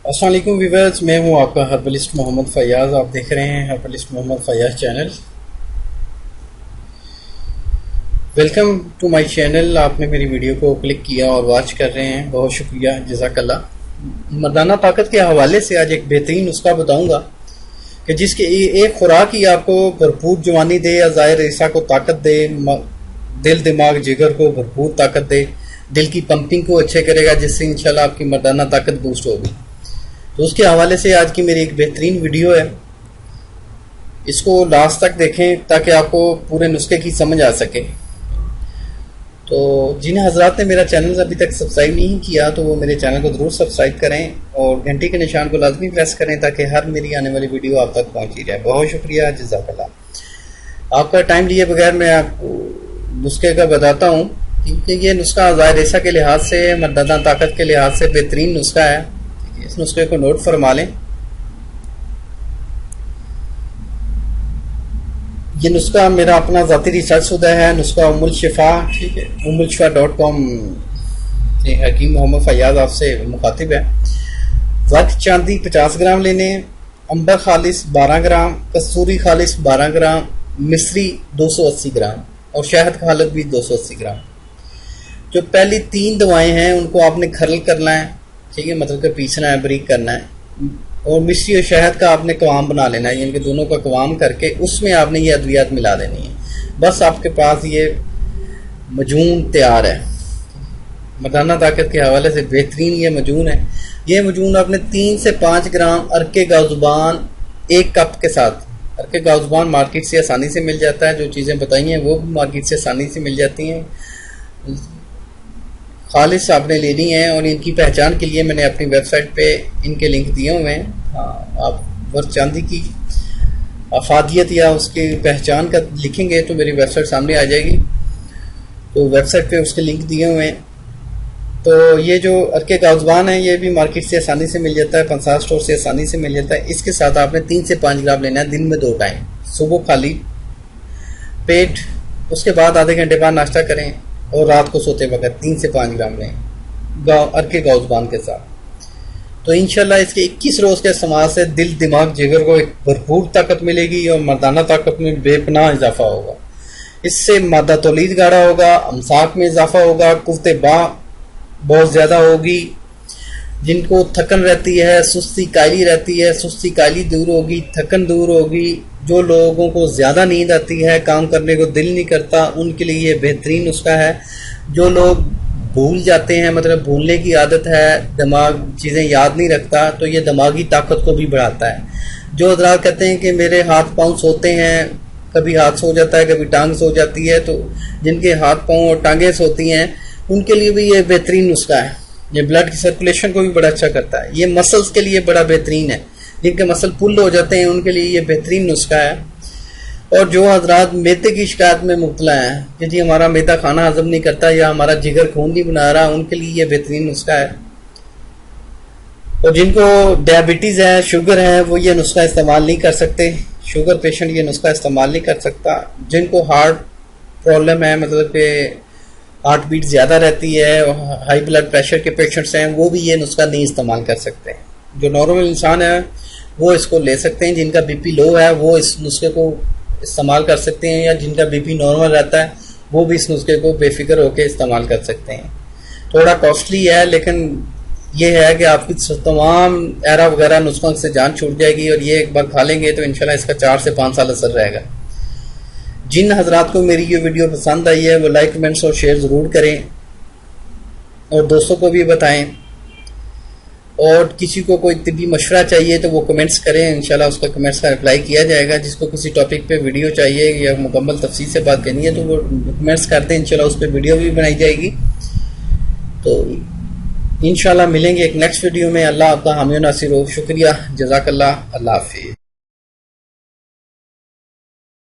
السلام علیکم ویورز، میں ہوں آپ کا ہربلسٹ محمد فیاض. آپ دیکھ رہے ہیں herbalist Muhammad Fayyaz channel. Welcome to my channel. آپ نے میری ویڈیو کو کلک کیا اور واچ کر رہے ہیں، بہت شکریہ، جزاک اللہ. مردانہ طاقت کے حوالے سے آج ایک بہترین نسخہ بتاؤں گا کہ جس کی ایک خوراک ہی آپ کو بھرپور جوانی دے، ظاہر عیسیٰ کو طاقت دے، دل دماغ جگر کو بھرپور طاقت دے، دل کی پمپنگ کو اچھے کرے گا، جس سے انشاءاللہ آپ کی مردانہ طاقت بوسٹ ہوگی. تو اس کے حوالے سے آج کی میری ایک بہترین ویڈیو ہے. اس کو لاسٹ تک دیکھیں تاکہ آپ کو پورے نسخے کی سمجھ آ سکے. تو جن حضرات نے میرا چینل ابھی تک سبسکرائب نہیں کیا تو وہ میرے چینل کو ضرور سبسکرائب کریں اور گھنٹی کے نشان کو لازمی پریس کریں تاکہ ہر میری آنے والی ویڈیو آپ تک پہنچی جائے. بہت شکریہ، جزاک اللہ. آپ کا ٹائم لیے بغیر میں آپ کو نسخے کا بتاتا ہوں، کیونکہ یہ نسخہ ظاہر عیسیٰ کے لحاظ سے، مردانہ طاقت کے لحاظ سے بہترین نسخہ ہے. اس نسخے کو نوٹ فرما لیں. یہ نسخہ میرا اپنا ذاتی ریسرچ شدہ ہے. نسخہ ام الشفا، ٹھیک ہے، umulshifa.com. حکیم محمد فیاض آپ سے مخاطب ہے. زرد چاندی 50 گرام لینے، امبر خالص 12 گرام، کستوری خالص 12 گرام، مصری 280 گرام اور شہد خالص بھی 280 گرام. جو پہلی 3 دوائیں ہیں ان کو آپ نے کھرل کرنا ہے، ٹھیک ہے، مطلب کہ پیسنا ہے، بریک کرنا ہے. اور مصری اور شہد کا آپ نے قوام بنا لینا ہے، یعنی کہ دونوں کا قوام کر کے اس میں آپ نے یہ ادویات ملا دینی ہے. بس آپ کے پاس یہ مجون تیار ہے. مردانہ طاقت کے حوالے سے بہترین یہ مجون ہے. یہ مجون آپ نے 3 سے 5 گرام ارکے گاؤزبان 1 کپ کے ساتھ. ارکے گاؤزبان مارکیٹ سے آسانی سے مل جاتا ہے، جو چیزیں بتائی ہیں وہ بھی مارکیٹ سے آسانی سے مل جاتی ہیں. خالص آپ نے لینی ہے اور ان کی پہچان کے لیے میں نے اپنی ویب سائٹ پہ ان کے لنک دیے ہوئے ہیں. آپ ورق چاندی کی افادیت یا اس کی پہچان کا لکھیں گے تو میری ویب سائٹ سامنے آ جائے گی. تو ویب سائٹ پہ اس کے لنک دیے ہوئے ہیں. تو یہ جو ارکے گاؤزبان ہے یہ بھی مارکیٹ سے آسانی سے مل جاتا ہے، پنسار اسٹور سے آسانی سے مل جاتا ہے. اس کے ساتھ آپ نے 3 سے 5 گرام لینا ہے دن میں 2 ٹائم، صبح خالی پیٹ، اس کے بعد آدھے گھنٹے بعد ناشتہ کریں اور رات کو سوتے وقت 3 سے 5 گرام لیں ارکے گاؤزبان کے ساتھ. تو انشاءاللہ اس کے 21 روز کے استعمال سے دل دماغ جگر کو ایک بھرپور طاقت ملے گی اور مردانہ طاقت میں بے پناہ اضافہ ہوگا. اس سے مادہ تولید گاڑا ہوگا، امساک میں اضافہ ہوگا، قوت با بہت زیادہ ہوگی. جن کو تھکن رہتی ہے، سستی کائلی رہتی ہے، سستی کائلی دور ہوگی، تھکن دور ہوگی. جو لوگوں کو زیادہ نیند آتی ہے، کام کرنے کو دل نہیں کرتا، ان کے لیے یہ بہترین نسخہ ہے. جو لوگ بھول جاتے ہیں، مطلب بھولنے کی عادت ہے، دماغ چیزیں یاد نہیں رکھتا، تو یہ دماغی طاقت کو بھی بڑھاتا ہے. جو حضرات کہتے ہیں کہ میرے ہاتھ پاؤں سوتے ہیں، کبھی ہاتھ سو جاتا ہے، کبھی ٹانگ سو جاتی ہے، تو جن کے ہاتھ پاؤں اور ٹانگیں سوتی ہیں ان کے لیے بھی یہ بہترین نسخہ ہے. یہ بلڈ کی سرکولیشن کو بھی بڑا اچھا کرتا ہے. یہ مسلز کے لیے بڑا بہترین ہے. جن کے مسل پل ہو جاتے ہیں ان کے لیے یہ بہترین نسخہ ہے. اور جو حضرات میدے کی شکایت میں مبتلا ہیں کہ جی ہمارا میدا کھانا ہضم نہیں کرتا یا ہمارا جگر خون نہیں بنا رہا، ان کے لیے یہ بہترین نسخہ ہے. اور جن کو ڈائبٹیز ہے، شوگر ہے، وہ یہ نسخہ استعمال نہیں کر سکتے. شوگر پیشنٹ یہ نسخہ استعمال نہیں کر سکتا. جن کو ہارٹ پرابلم ہے، مطلب کہ ہارٹ بیٹ زیادہ رہتی ہے، ہائی بلڈ پریشر کے پیشنٹس ہیں، وہ بھی یہ نسخہ نہیں استعمال کر سکتے. جو نارمل انسان ہے وہ اس کو لے سکتے ہیں. جن کا بی پی لو ہے وہ اس نسخے کو استعمال کر سکتے ہیں، یا جن کا بی پی نارمل رہتا ہے وہ بھی اس نسخے کو بے فکر ہو کے استعمال کر سکتے ہیں. تھوڑا کاسٹلی ہے لیکن یہ ہے کہ آپ کی تمام ایرا وغیرہ نسخوں سے جان چھوٹ جائے گی، اور یہ ایک بار کھا لیں گے تو انشاءاللہ اس کا 4 سے 5 سال اثر رہے گا. جن حضرات کو میری یہ ویڈیو پسند آئی ہے وہ لائک، کمنٹس اور شیئر ضرور کریں اور دوستوں کو بھی بتائیں. اور کسی کو کوئی طبی مشورہ چاہیے تو وہ کمنٹس کریں، انشاءاللہ اس کا کمنٹس کا رپلائی کیا جائے گا. جس کو کسی ٹاپک پہ ویڈیو چاہیے یا مکمل تفصیل سے بات کرنی ہے تو وہ کمنٹس کر دیں، انشاءاللہ اس پہ ویڈیو بھی بنائی جائے گی. تو انشاءاللہ ملیں گے ایک نیکسٹ ویڈیو میں. اللہ آپ کا حامی و ناصر ہو. شکریہ، جزاک اللہ. اللہ حافظ.